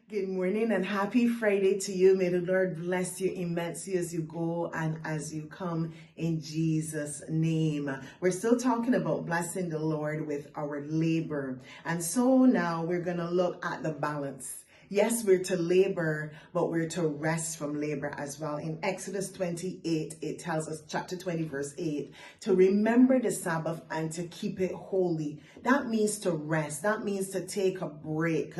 Good morning and happy Friday to you. May the Lord bless you immensely as you go and as you come in Jesus' name. We're still talking about blessing the Lord with our labor. And so now we're going to look at the balance. Yes, we're to labor, but we're to rest from labor as well. In Exodus 28, it tells us, chapter 20, verse 8, to remember the Sabbath and to keep it holy. That means to rest. That means to take a break.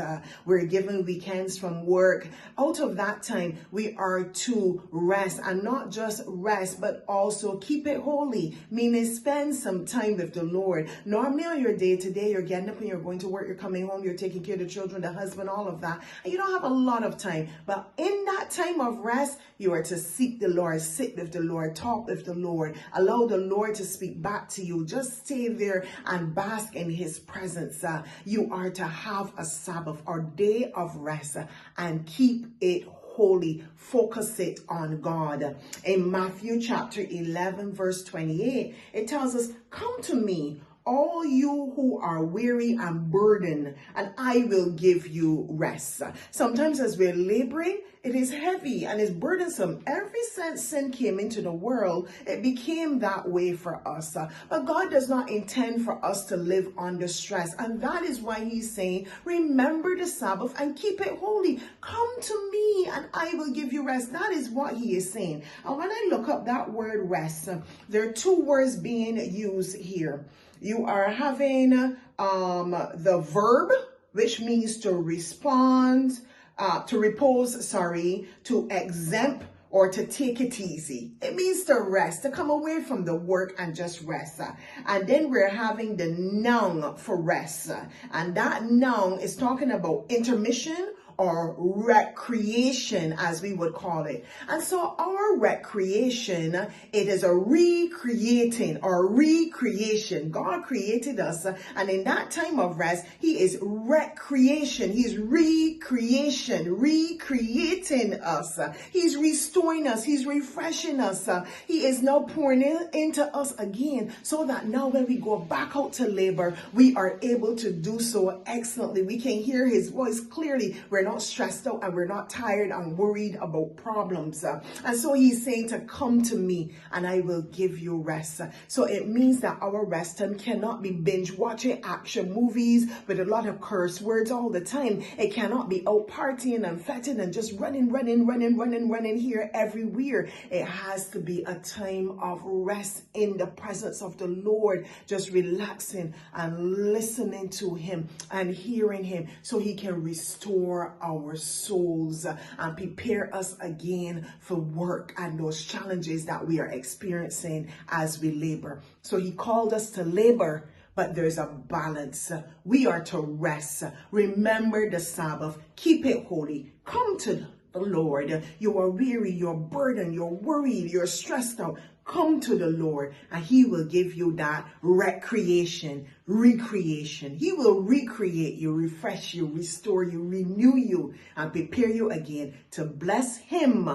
We're given weekends from work. Out of that time, we are to rest, and not just rest, but also keep it holy, meaning spend some time with the Lord. Normally on your day to day, you're getting up and you're going to work, you're coming home, you're taking care of the children, the husband, all of that. And you don't have a lot of time, but in that time of rest, you are to seek the Lord, sit with the Lord, talk with the Lord, allow the Lord to speak back to you. Just stay there and bask in his presence. You are to have a Sabbath or day of rest and keep it holy. Focus it on God. In Matthew chapter 11, verse 28, it tells us, "Come to me, all you who are weary and burdened, and I will give you rest." Sometimes as we're laboring, it is heavy and it's burdensome. Ever since sin came into the world, it became that way for us. But God does not intend for us to live under stress. And that is why he's saying, remember the Sabbath and keep it holy. Come to me and I will give you rest. That is what he is saying. And when I look up that word rest, there are two words being used here. You are having the verb, which means to respond, to repose, to exempt, or to take it easy. It means to rest, to come away from the work and just rest. And then we're having the noun for rest. And that noun is talking about intermission or recreation, as we would call it. And so our recreation, it is a recreating or recreation. God created us, and in that time of rest, he is recreation. He's recreation, recreating us. He's restoring us. He's refreshing us. He is now pouring into us again, so that now when we go back out to labor, we are able to do so excellently. We can hear his voice clearly. We're not stressed out and we're not tired and worried about problems. And so he's saying to come to me and I will give you rest. So it means that our rest time cannot be binge watching action movies with a lot of curse words all the time. It cannot be out partying and fetting and just running here everywhere. It has to be a time of rest in the presence of the Lord, just relaxing and listening to him and hearing him so he can restore our souls and prepare us again for work and those challenges that we are experiencing as we labor. So he called us to labor, but there's a balance. We are to rest. Remember the Sabbath. Keep it holy. Come to the Lord. You are weary, you're burdened, you're worried, you're stressed out. Come to the Lord and he will give you that recreation. He will recreate you, refresh you, restore you, renew you, and prepare you again to bless him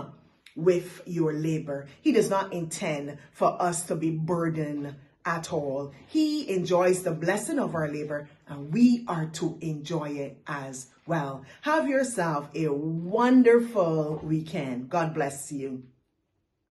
with your labor. He does not intend for us to be burdened at all. He enjoys the blessing of our labor, and we are to enjoy it as well. Have yourself a wonderful weekend. God bless you.